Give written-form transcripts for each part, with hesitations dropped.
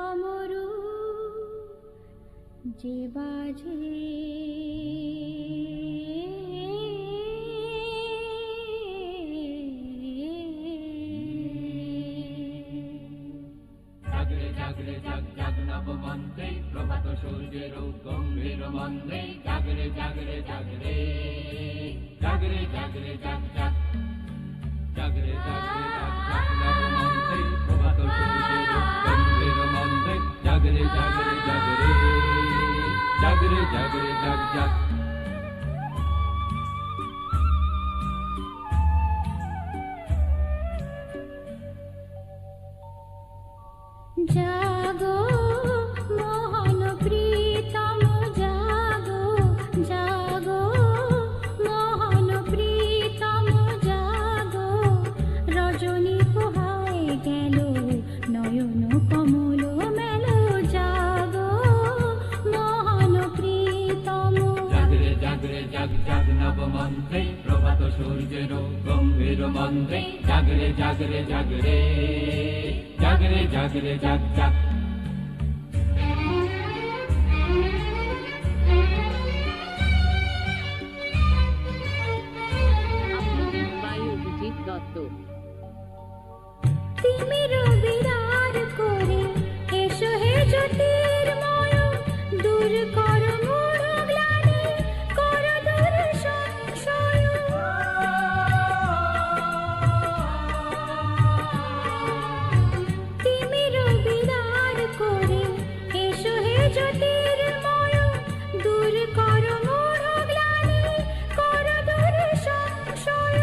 ডমরু যে বাজে জাগরে জাগরে জাগ জাগ নব মন্ত্রে প্রভাত সূর্যের গম্ভীর মন্ত্রে জাগরে জাগরে জাগরে জাগরে জাগরে জাগ জাগ জাগরে জাগরে জাগ জাগ নব মন্ত্রে প্রভাত সূর্যের গম্ভীর মন্ত্রে জাগরে জাগরে জাগরে জাগরে জাগরে জাগ জাগ জাগো মোহন প্রীতম জাগো জাগো মোহন প্রীতম জাগো রজনী পোহায় গেল নয়ন কমল মেল জাগো মোহন প্রীতম জাগরে জাগরে জাগ জাগ নব মন্ত্রে প্রভাত সূর্যের গম্ভীর মন্ত্রে জাগরে জাগরে জাগরে জাগরে জাগরে জাগ জাগ তিমির বিরার করে এসো হে জ্যোতির্ময় দূর কর মোর গ্লানি কর দূর সংশয় তিমির বিরার করে এসো হে জ্যোতির্ময় দূর কর মোর গ্লানি কর দূর সংশয়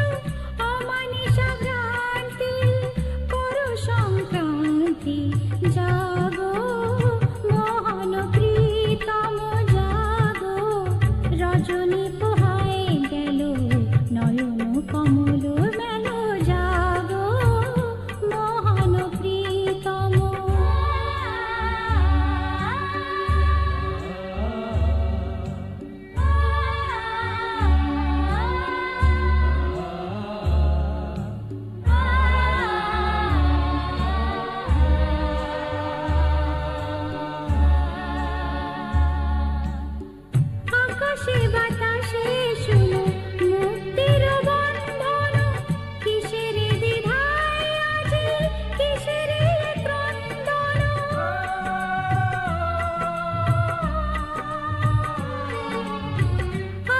অমানিসা ভ্রান্তি করো সংক্রান্তি জাগো মোহন প্রীতম জাগো রজনী পোহায় গেল নয়ন কমল মেল জাগো মোহন প্রীতম আকাশে বাতাসে শুনো মুক্তির বন্ধন কিসের দ্বিধায় আজি কিসের ক্রন্দন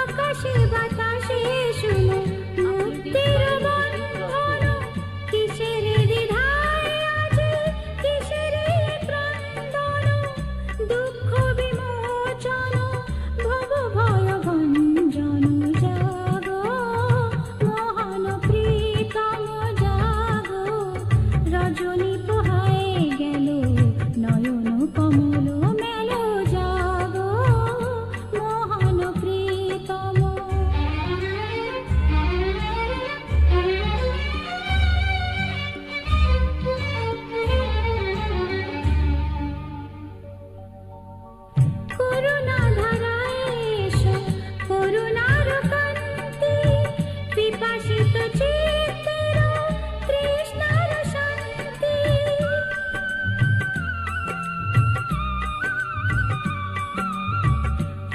আকাশে বাতাসে শুনো মুক্তির বন্ধন কিসের দ্বিধায় আজি কিসের ক্রন্দন দুঃখ বিমোচন ভব ভয় ভঞ্জন জাগো মোহন প্রীতম জাগো রজনী পোহায় গেল নয়ন কমল মেল জাগো মোহন প্রীতম করুণা ধারায় এসো করুণার কান্তি পিপাসিত চিত্তের তৃষ্ণার শান্তি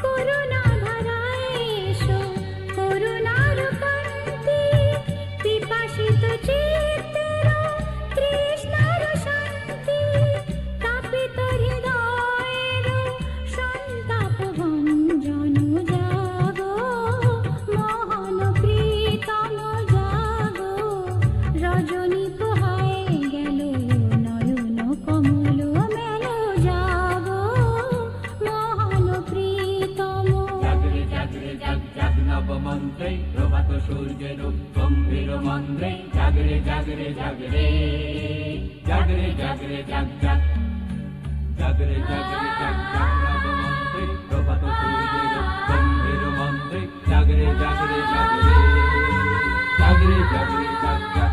করুণা ধারায় এসো করুণার কান্তি পিপাসিত চিত্তের তৃষ্ণার শান্তি তাপিত হৃদয়ের সন্তাপ ভঞ্জন জাগো মোহন প্রীতম জাগো রজনী পোহায় গেল নয়ন কমল মেল জাগো মোহন প্রীতম জাগরে জাগরে জাগ জাগ নব মন্ত্রে প্রভাত সূর্যের গম্ভীর মন্ত্রে জাগরে জাগরে জাগরে জাগরে জাগরে জাগ জাগ জাগরে জাগরে জাগ জাগ নব মন্ত্রে প্রভাত সূর্যের গম্ভীর মন্ত্রে জাগরে জাগরে জাগরে জাগরে জাগরে জাগ জাগ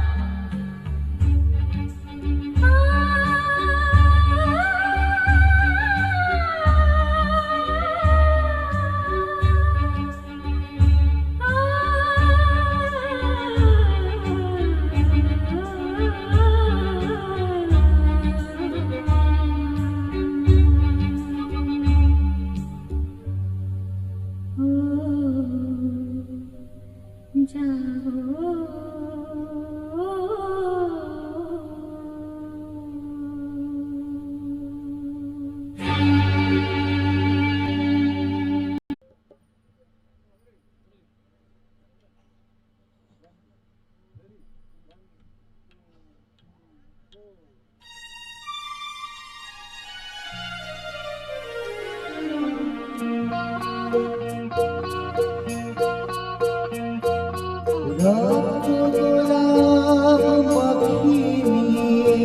রক্ত গোলাপ পাখি নিয়ে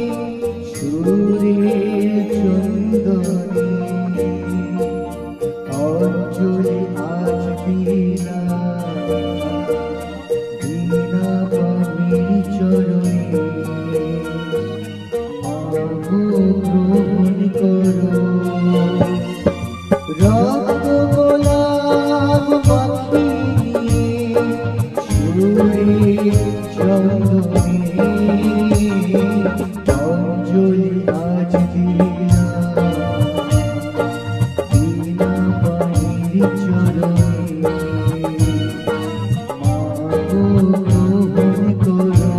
সুরের চন্দনে অঞ্জলি আজ দিলাম বিনা পানির চরণে আহো গ্রহণ করো রক্ত গোলাপ পাখি নিয়ে সুরের চন্দনে অঞ্জলি আজ দিলাম বিনা পানির চরণে আহো গ্রহণ করো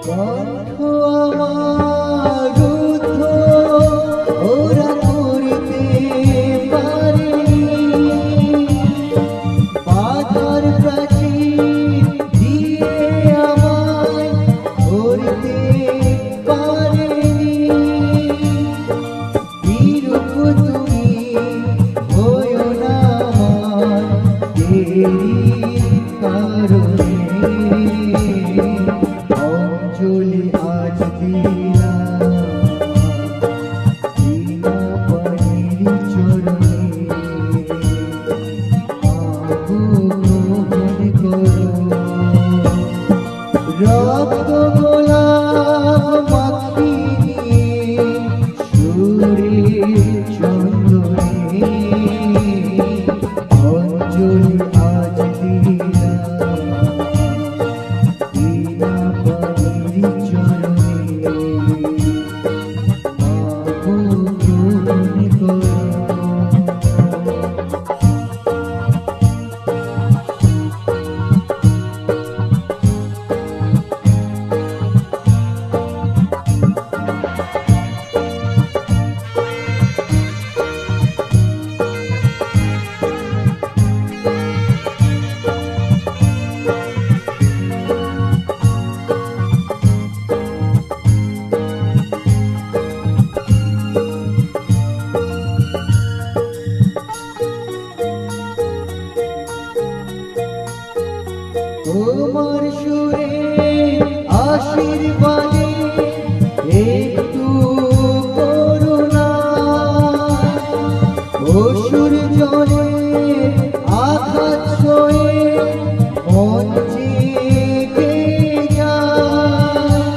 কণ্ঠ আমার রুদ্ধ ওরা করতে পারেনি বাধার প্রাচীর দিয়ে আমায় ধরতে পারেনি বিরূপ তুমি হয়ো না আমার দেরির কারণে অঞ্জলি আজ দিলাম বিনা পানির চরণে আহো গ্রহণ করো রক্ত গোলাপ পাখি নিয়ে সুরের চন্দনে অঞ্জলি আজ দিলাম বিনা পানির চরণে আহো গ্রহণ করো তোমার সুরে আশীর্বাদে একটু করুণা অসুর জলে আঘাত সয়ে মন জেগে যায়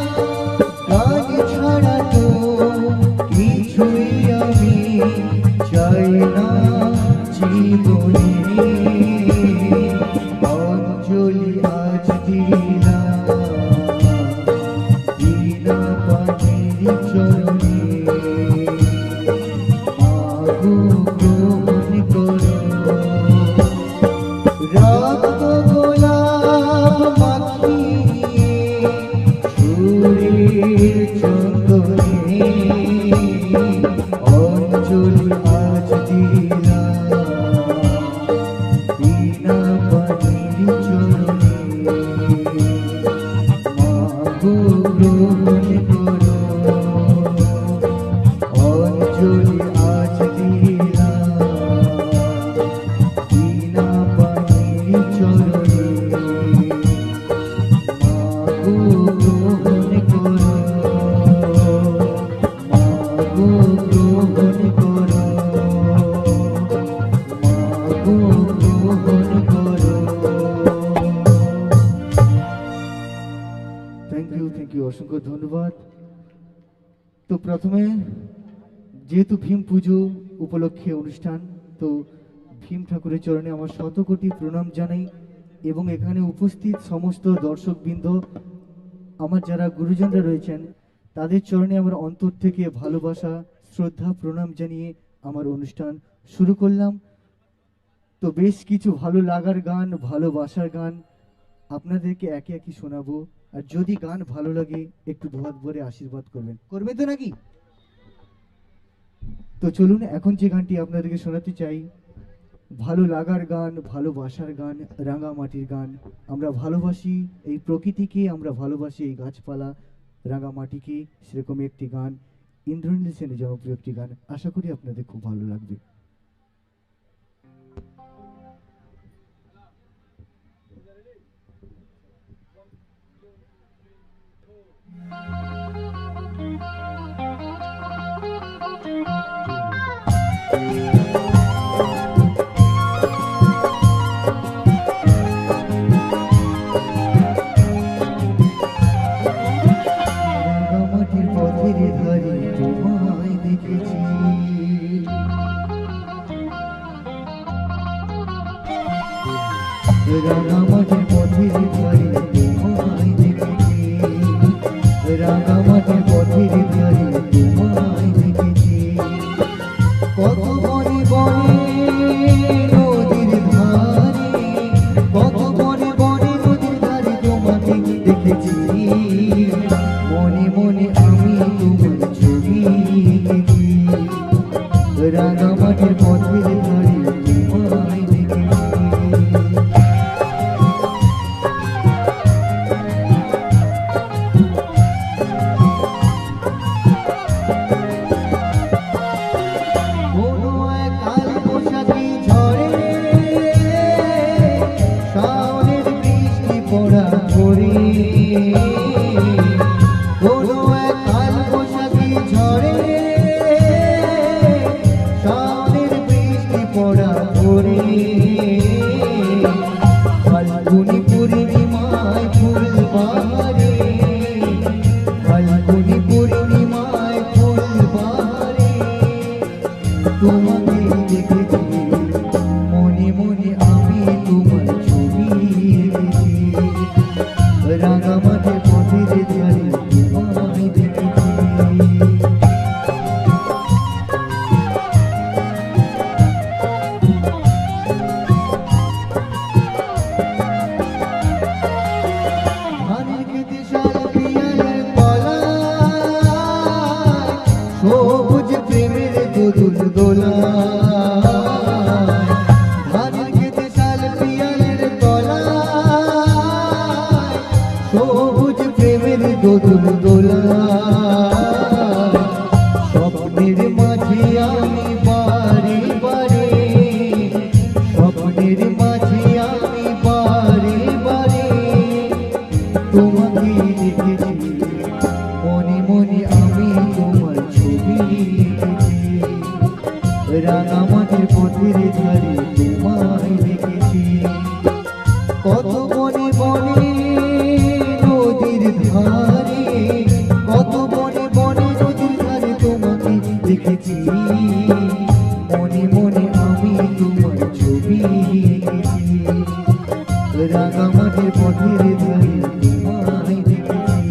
কাজ ছাড়া তো কিছুই আমি চাই না জীবনে অঞ্জলি আজ দিলাম বিনা পানির চরণে আহো গ্রহণ করো রক্ত গোলাপ পাখি নিয়ে সুরের চন্দনে অঞ্জলি আজ দিলাম বিনা পানির চরণে আহো গ্রহণ করো অঞ্জলি আজ দিলাম বিনা পানির চরণে আহো গ্রহণ করো আহো গ্রহণ করো আহো গ্রহণ করো থ্যাংক ইউ অসংখ্য ধন্যবাদ। তো প্রথমে যেহেতু ভীম পুজো উপলক্ষে অনুষ্ঠান, তো ভীম ঠাকুরের চরণে আমার শতকোটি প্রণাম জানাই এবং এখানে উপস্থিত সমস্ত দর্শকবৃন্দ আমার যারা গুরুজনরা রয়েছেন তাদের চরণে আমার অন্তর থেকে ভালোবাসা শ্রদ্ধা প্রণাম জানিয়ে আমার অনুষ্ঠান শুরু করলাম। তো বেশ কিছু ভালো লাগার গান ভালোবাসার গান আপনাদেরকে একে একে শোনাবো। আর যদি গান ভালো লাগে একটু দুহাত ভরে আশীর্বাদ করবেন তো নাকি? তো চলুন এখন যে গানটি আপনাদেরকে শোনাতে চাই ভালো লাগার গান ভালোবাসার গান রাঙামাটির গান। আমরা ভালোবাসি এই প্রকৃতিকে, আমরা ভালোবাসি এই গাছপালা রাঙামাটিকে, সেরকম একটি গান ইন্দ্রনীল সেনের জনপ্রিয় একটি গান, আশা করি আপনাদের খুব ভালো লাগবে। রাঙামাটির পথের ধারে তোমায় দেখেছি, রাঙামাটির পথের ধারে তোমায় দেখেছি, রাঙামাটির পথের ধারে তোমায় দেখেছি। কত বনে বনে নদীর ধারে, কত বনে বনে নদীর ধারে তোমাকে দেখেছি। মনে মনে আমি তোমার ছবি এঁকেছি, রাঙামাটির পথের ধারে তোমায় দেখেছি। কোনো এক কাল বৈশাখী ঝড়ে শাওনের বৃষ্টি পড়া পড়ে, কোনো এক কাল বৈশাখী ঝড়ে শাওনের বৃষ্টি পড়া পড়ে। ফাল্গুনি পূর্ণিমায় ফুল বাহারে, ফাল্গুনি পূর্ণিমায় ফুল বাহারে তোমাকে দেখেছি। মনে মনে আমি তোমার ছবি এঁকেছি, রাঙামাটির পথের ধারে তোমায় দেখেছি। ধানের খেতে শাল পিয়ালের তলায়, সবুজ প্রেমের দোদুল দোলায়। ধানের খেতে শাল পিয়ালের তলায়, সবুজ প্রেমের দোদুল দোলায়। স্বপ্নের মাঝে আমি বারে বারে, স্বপ্নের মাঝে আমি বারে বারে তোমাকে দেখেছি। মনে মনে আমি তোমার ছবি এঁকেছি, রাঙামাটির পথের ধারে তোমায় দেখেছি। কত বনে বনে নদীর ধারে, কত বনে বনে নদীর ধারে তোমাকে দেখেছি। মনে মনে আমি তোমার ছবি এঁকেছি, রাঙামাটির পথের ধারে তোমায় দেখেছি।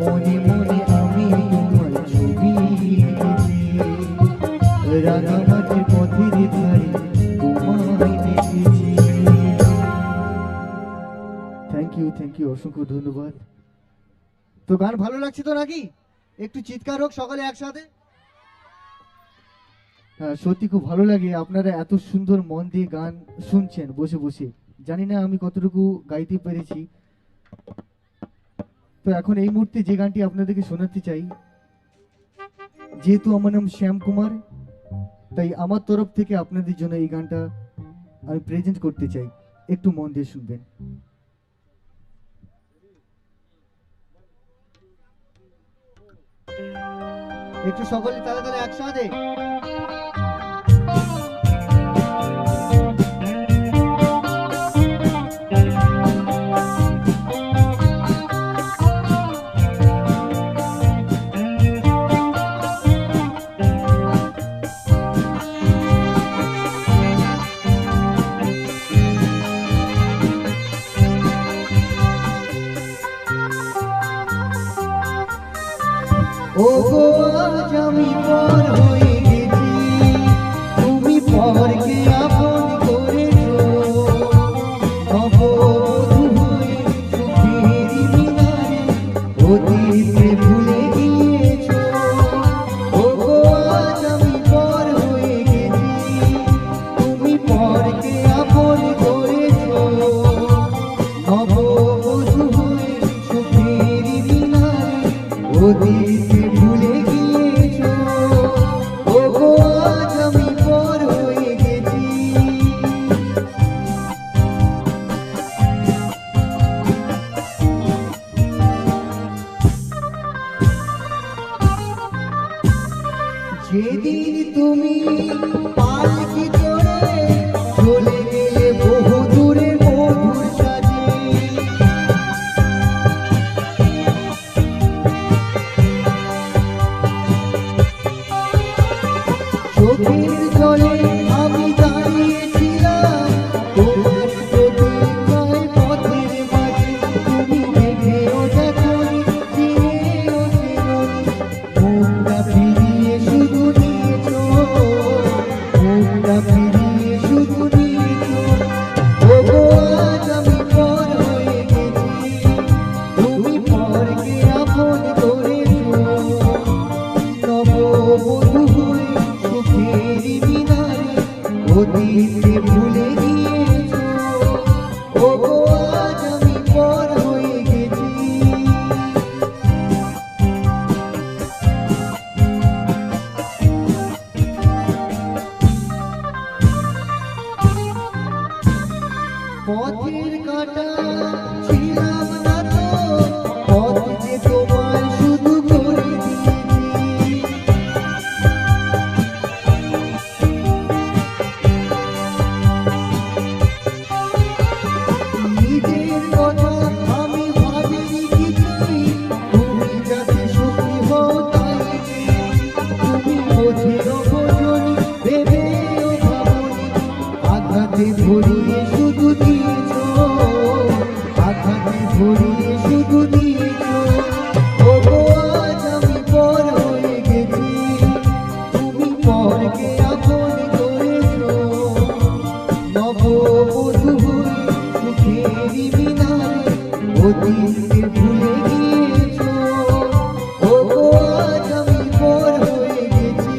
মনে মনে আমি তোমার ছবি এঁকেছি, রাঙামাটির পথের ধারে তোমায় দেখেছি। থ্যাংক ইউ, অসংখ্য ধন্যবাদ। তো গান ভালো লাগছে তো নাকি? একটু চিৎকার হোক সকালে একসাথে। হ্যাঁ, সত্যি খুব ভালো লাগে আপনারা এত সুন্দর মন দিয়ে গান শুনছেন বসে বসে। জানি না আমি কতটুকু গাইতে পেরেছি। তো এখন এই মুহূর্তে যে গানটি আপনাদেরকে শোনাতে চাই, যেহেতু আমার নাম শ্যাম কুমার, তাই আমার তরফ থেকে আপনাদের জন্য এই গানটা আমি প্রেজেন্ট করতে চাই, একটু মন দিয়ে শুনবেন। একটু সকলে তালে তালে একসাথে। ও গো আজ আমি পর হয়ে গেছি, তুমি পরকে আপন করেছো, নববধূ হয়ে সুখের মিনারে অতীতে ভুলে গিয়েছো। ও গো আজ আমি পর হয়ে গেছি, তুমি পরকে আপন করেছো, নববধূ হয়ে সুখের মিনারে অতীতে ভুলে গিয়েছো। ও গো আজ আমি পর হয়ে গেছি। যেদিন তুমি পালকি চড়ে চলে গেলে বহু দূরে মধুর সাজে, চোখের জলে আমি দাঁড়িয়েছিলাম তোমার প্রতীক্ষায় পথের মাঝে। তুমি দেখেও দেখোনি, চিনেও চেনোনি, মুখটা ফিরিয়ে শুধু নিয়েছো, মুখটা ফিরিয়ে শুধু নিয়েছো। ও গো আজ আমি পর হয়ে গেছি, তুমি পরকে আপন করেছো, নববধূ হয়ে সুখের মিনারে অতীতে ভুলে গিয়েছো। ও গো আজ আমি পর হয়ে গেছি। পথের কাঁটা ছিলাম না তো, পথ যে তোমায় শুধু করে দিয়েছি। নিজের কথা আমি ভাবিনি কিছুই, তুমি যাতে সুখী হও তাই চেয়েছি। তুমি বোঝেও বোঝনি, ভেবেও ভাবনি, আঘাতে ভরিয়ে শুধু দিয়েছো, আঘাতে ভরিয়ে শুধু দিয়েছো। ও গো আজ আমি পর হয়ে গেছি, তুমি পরকে আপন করেছো, নববধূ হয়ে সুখের মিনারে অতীতে ভুলে গিয়েছো। ও গো আজ আমি পর হয়ে গেছি,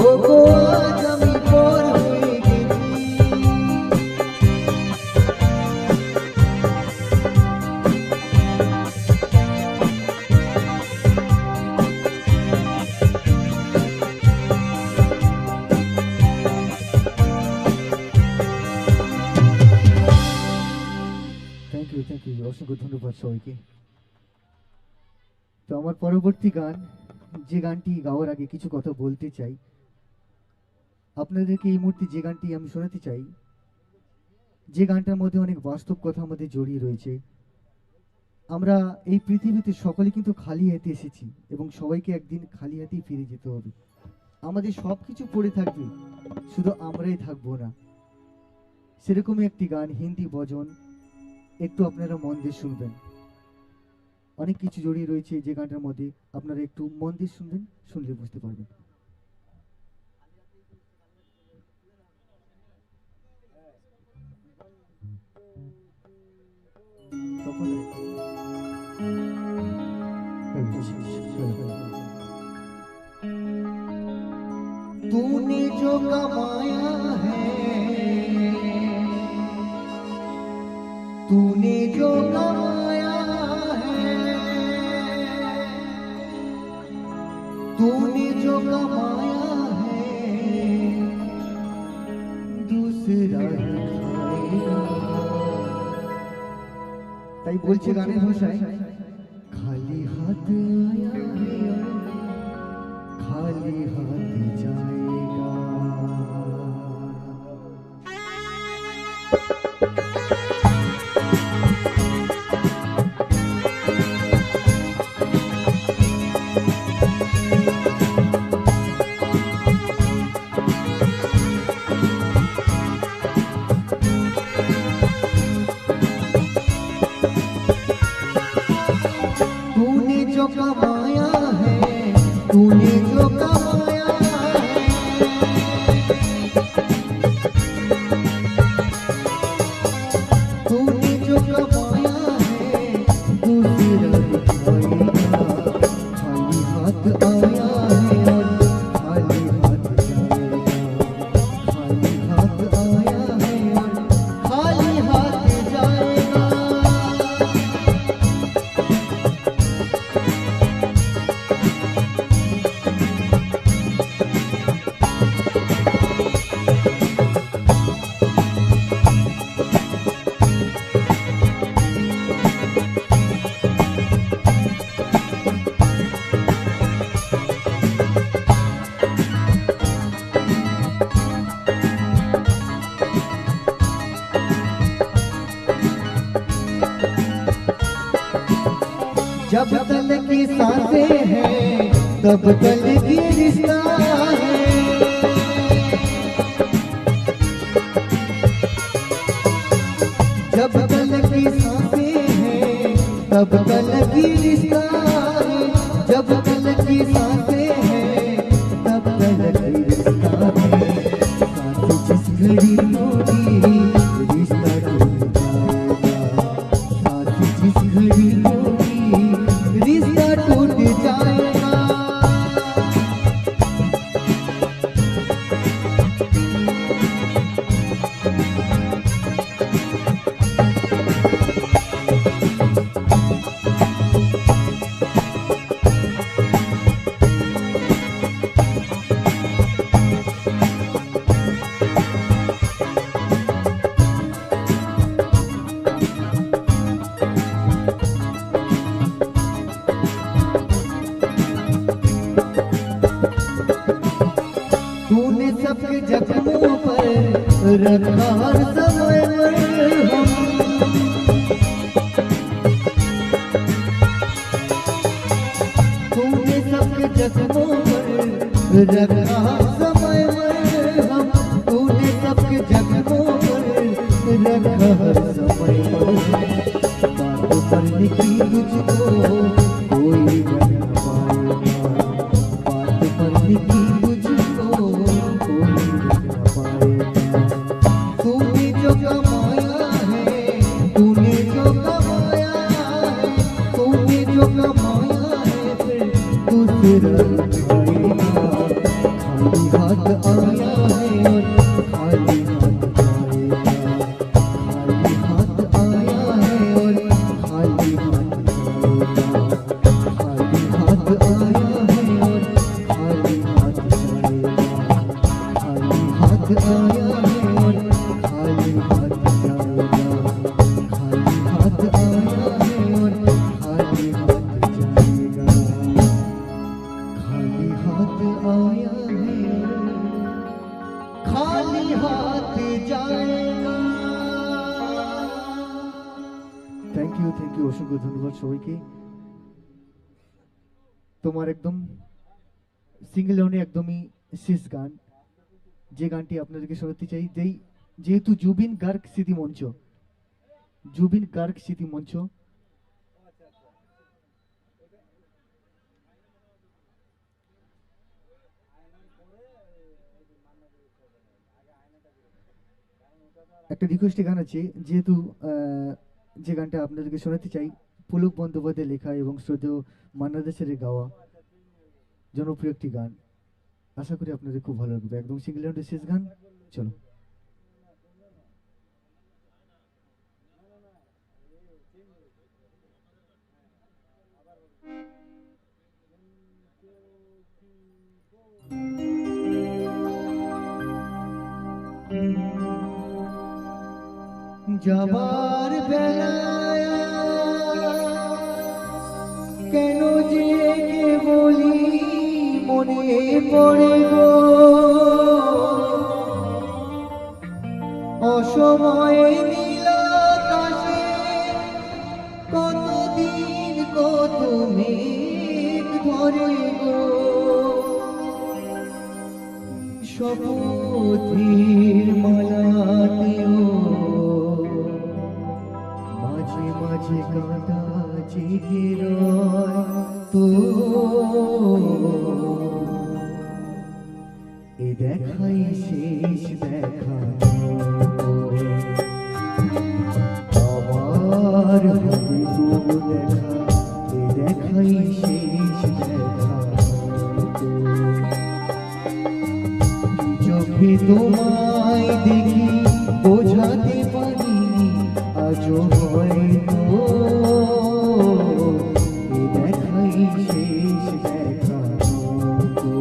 ও গো আজ আমি পর হয়ে গেছি। থ্যাংক ইউ, অসংখ্য ধন্যবাদ সবাইকে। তো আমার পরবর্তী গান, যে গানটি গাওয়ার আগে কিছু কথা বলতে চাই আপনাদেরকে। এই মুহূর্তে যে গানটি আমি শোনাতে চাই, যে গানটার মধ্যে অনেক বাস্তব কথা আমাদের জড়িয়ে রয়েছে। আমরা এই পৃথিবীতে সকলে কিন্তু খালি হাতে এসেছি এবং সবাইকে একদিন খালি হাতেই ফিরে যেতে হবে। আমাদের সব কিছু পড়ে থাকবে, শুধু আমরাই থাকবো না। সেরকমই একটি গান, হিন্দি ভজন, একটু আপনারা মন দিয়ে শুনবেন। অনেক কিছু জড়িয়ে রয়েছে যে গানটার মধ্যে, আপনারা একটু মন দিয়ে শুনবেন, শুনলে বুঝতে পারবেন। तूने जो कमाया है, तूने जो कमाया है, तूने जो कमाया है, दूसरा ही खाएगा। তাই বলছে গানের ভাষায়, খালি হাত আয়া है, খালি হাত जाएगा। तूने जो कमाया है, जब तल की सांसें हैं तब तल की रिश्ता है। जब तल की सांसें हैं तब तल की रिश्ता है। जब तल की सांसें हैं तब तल की रिश्ता है। सांस जिस घड़ी टूटी रिश्ता टूट जाएगा। सांस जिस घड़ी टूटी रिश्ता टूट जाएगा। तूने सबके जख्मों पर रखा हर समय मरहम। तूने सबके जख्मों पर रखा हर समय मरहम। तूने सबके जख्मों पर रखा हर समय मरहम। बात करने की तुझको कोई कर न पाएगा। बात करने की तूने जो कमाया है, तूने जो कमाया है, तूने जो कमाया है फिर दूसरा खाएगा। खाली हाथ आया है और खाली हाथ जाएगा। खाली हाथ आया है और खाली हाथ जाएगा। खाली हाथ आया है और खाली हाथ जाएगा। खाली हाथ आया है और खाली हाथ जाएगा। खाली हाथ आया है और खाली हाथ जाएगा। खाली हाथ आया है खाली हाथ जाएगा। থ্যাংক ইউ অসংখ্য ধন্যবাদ সবাইকে। তোমার একদম সিঙ্গেল লাউনে একদমই শেষ গান, যে গানটি আপনাদেরকে শোনাতে চাই, যেহেতু জুবিন গার্গ স্মৃতি মঞ্চ, জুবিন গার্গ স্মৃতি মঞ্চ একটা রিকোয়েস্টে গান আছে, যেহেতু যে গানটা আপনাদেরকে শোনাতে চাই পুলক বন্দ্যোপাধ্যায় লেখা এবং শ্রদ্ধেয় মান্না দাসের গাওয়া জনপ্রিয় একটি গান। আশা করি আপনাদের খুব ভালো লাগবে। একদম সিঙ্গেল রাউন্ডের শেষ গান, চলো। যাবার বেলায় কেন যে কে বলি মনে পড়ে গো। অসময়ে নীল আকাশে কতদিন কত মেঘ ধরে গো। শপথের মালাতেও মাঝে মাঝে কাঁটা জেগে রয় তো এ দেখাই শেষ দেখা আবার হবে তো দেখা। এ দেখাই শেষ দেখা চোখে তোমায় দেখি বোঝাতে পারিনি আজও হয়তো এ দেখাই শেষ দেখা তো।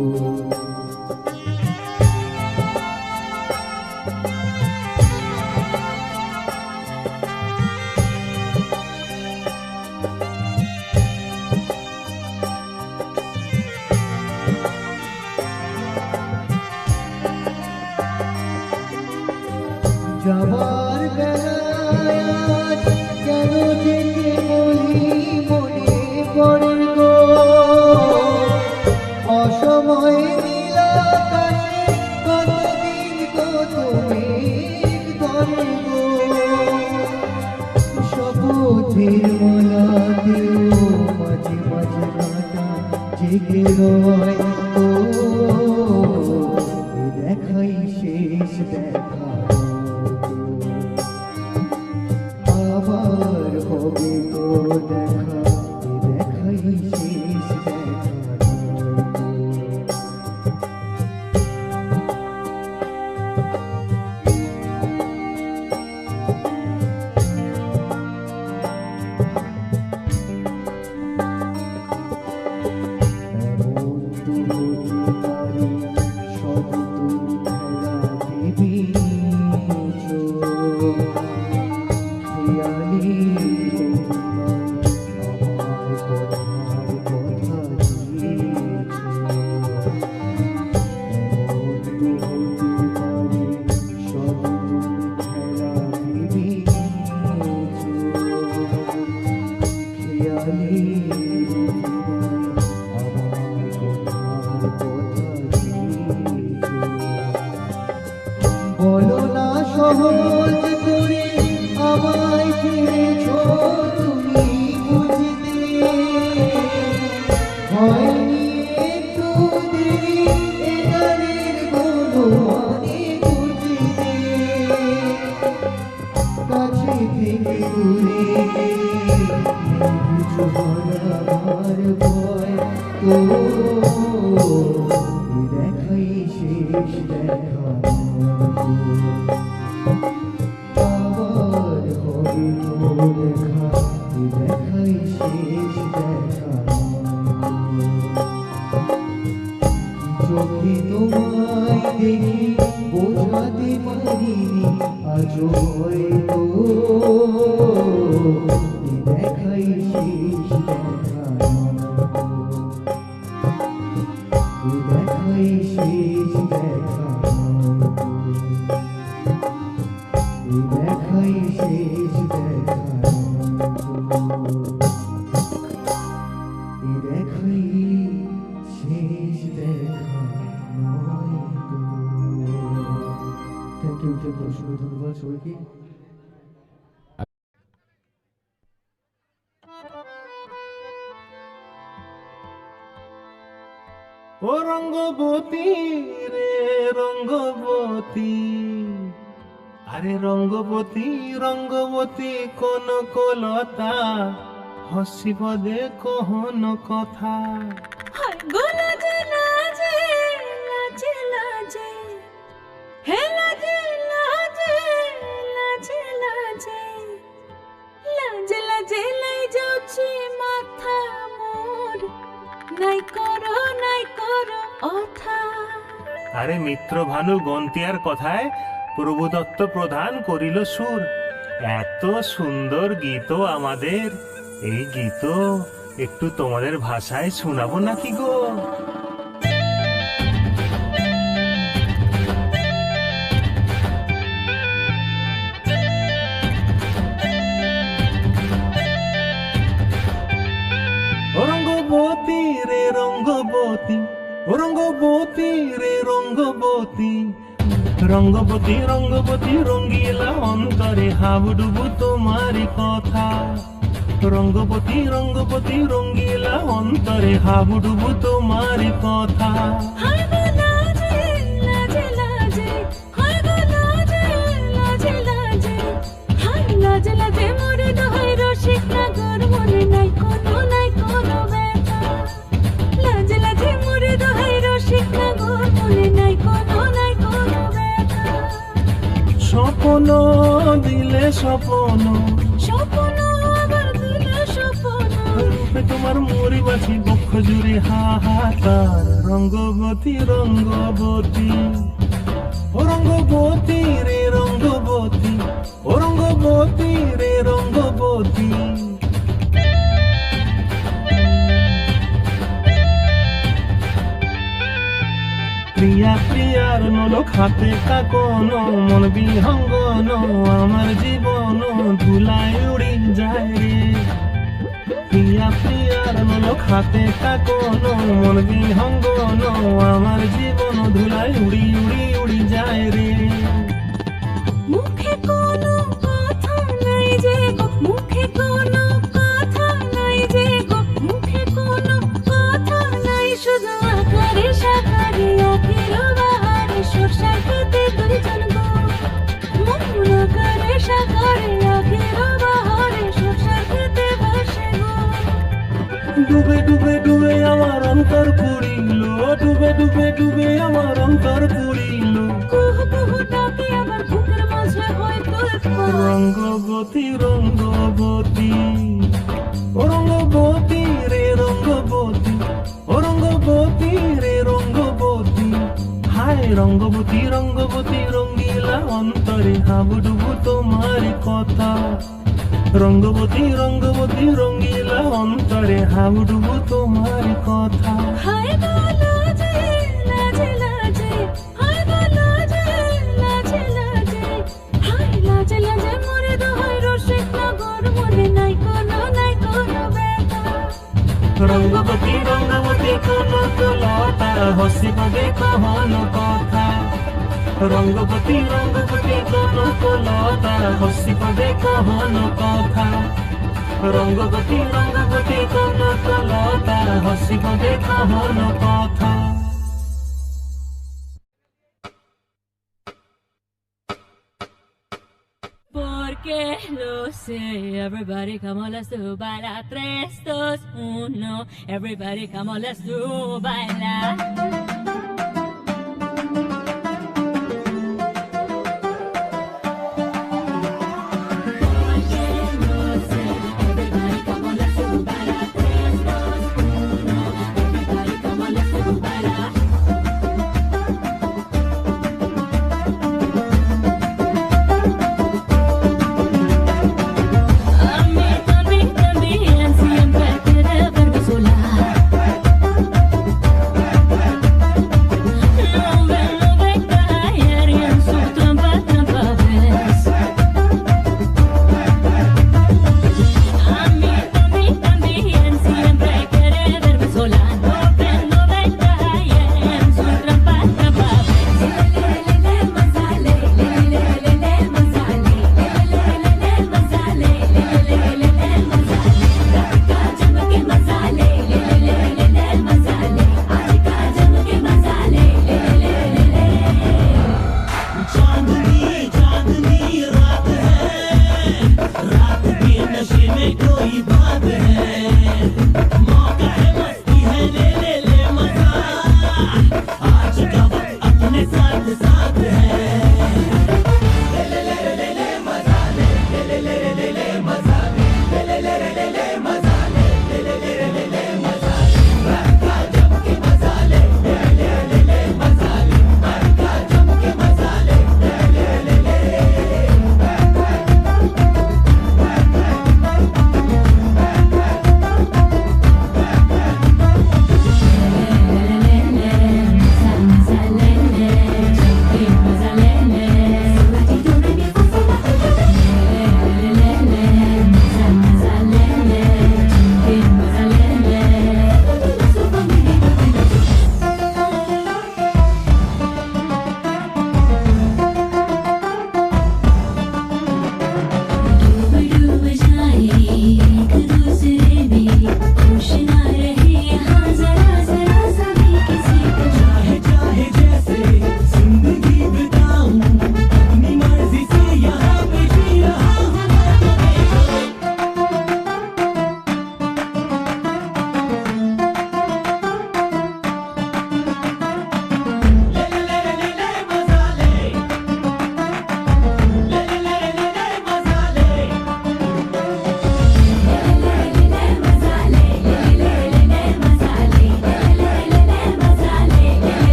থেকে রয় ও এ দেখাই শেষ দেখা আবার হবে তো দেখা এ দেখাই শেষ দেখা বলো না সহজ করে আমায় ফিরেছ তুমি বুঝতে হয়নি একটু দেরি এ গানের গুণমানে বুঝতে কাছে থেকে দূরে কিছু হারাবার ভয় তো এ দেখাই শেষ দেখা আবার হবে তো দেখা এ দেখাই শেষ দেখা চোখে তোমায় দেখি বোঝাতে পারিনি আজও হয়তো এ দেখাই শেষ দেখা এ দেখাই শেষ দেখা এ দেখাই শেষ দেখা এ দেখাই শেষ দেখা থ্যাংক ইউ অসংখ্য ধন্যবাদ সবাইকে ও রঙ্গবতী রে রঙ্গবতী আরে রঙ্গবতী রঙ্গবতী কোন কলতা হসিব দে কহন কথা হায় গো লাজে লাজে লাজে লাজে হে লাজে লাজে লাজে লাজে লাজে লাজে লাই যাଉଛି মাথা মোর নাই করো অথা আরে মিত্র ভানু গন্তিয়ার কথায় প্রভু দত্ত প্রধান করিল সুর এত সুন্দর গীত আমাদের এই গীত একটু তোমাদের ভাষায় শোনাবো নাকি গো রঙ্গবতী রে রঙ্গবতী রঙ্গবতী রে রঙ্গবতী রঙ্গবতী রঙ্গবতী রঙ্গিলা অন্তরে হাবুডুবু তোমারি কথা রঙ্গবতী রঙ্গবতী রঙ্গিলা অন্তরে হাবুডুবু তোমারি কথা হায় গো লাজে লাজে লাজে হায় গো লাজে লাজে লাজে হায় লাজে লাজে মোরে দোহাই রসিক নাগর মনে নাই কোনো ব্যথা লাজে লাজে মোরে দোহাই রসিক নাগর মনে নাই কোনো ব্যথা স্বপ্ন দিলে স্বপ্ন স্বপ্ন আবার দিলে স্বপ্ন রূপে তোমার মরি বাছি বক্ষ জুড়ে হাহাকার রঙ্গবতী রঙ্গবতী ও রঙ্গবতী রে রঙ্গবতী ও রঙ্গবতী রে রঙ্গবতী প্রিয়া প্রিয়ার নলক হাতে কাকন মন বিহঙ্গন আমার জীবন ধুলায় উড়ি যায় রে প্রিয়া প্রিয়ার নলক হাতে কাকন মন বিহঙ্গন আমার জীবন ধুলায় উড়ি উড়ি উড়ি যায় রে মুখে কোনো কথা নাই যে গো মুখে কোনো কথা নাই যে গো মুখে কোনো কথা নাই ডুবে ডুবে ডুবে আমার অন্তর পুরিল, ডুবে ডুবে ডুবে আমার অন্তর পুরিল। কুহু কুহু ডাকে আবার বুকের মাঝে হয় তোলপাড়। রঙ্গবতী রঙ্গবতী ও রঙ্গবতী রে রঙ্গবতী, ও রঙ্গবতী রে রঙ্গবতী। হায় রঙ্গবতী রঙ্গবতী রঙ্গিলা অন্তরে হাবুডুবু তোমার কথা। রঙ্গবতী রঙ্গবতী রঙ্গিলা অন্তরে হাবুডুবু তোমার কথা। হায় গো লাজে লাজে লাজে, হায় গো লাজে লাজে লাজে, হায় লাজে লাজে মরে দোহাই রসিক নগর মনে নাই কোনো ব্যথা। রঙ্গবতী রঙ্গবতী কনকলতা হসিব কহন কথা। রঙ্গবতী রঙ্গবতী কনকলতা হসিব কহন কথা। রঙ্গবতী রঙ্গবতী কনকলতা হসিব কহন কথা। Porque lo sé, everybody come on, let's do baila. 3, 2, 1, everybody come on, let's do baila.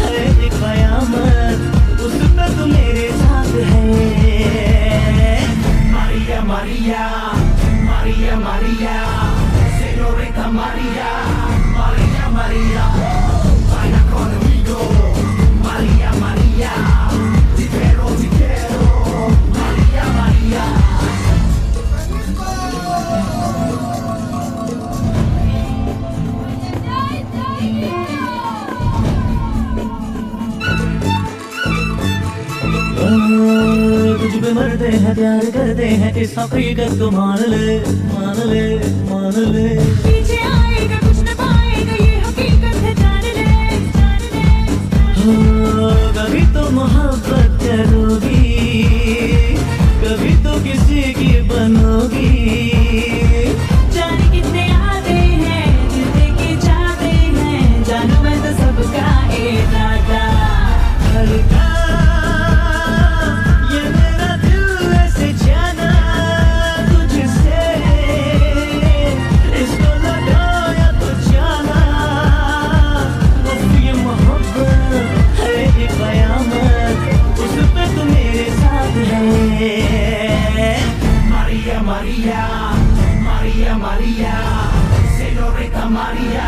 है कयामत उस पे तू मेरे तुझ पे मरते हैं प्यार करते हैं इस हकीकत को मान ले मान ले मान ले पीछे आएगा कुछ न पाएगा ये हकीकत है जान ले कभी तो मोहब्बत करोगी कभी तो किसी की बनोगी जाने कितने आते हैं जितने के चाहते हैं जानू मैं तो सबका इरादा हल्का ये मेरा दिल ऐसे जाना तुझसे इसको लगाया तो जाना ये मोहब्बत है एक कयामत उस पे तो मेरे साथ है Maria, Maria, Maria, Maria, Señorita Maria.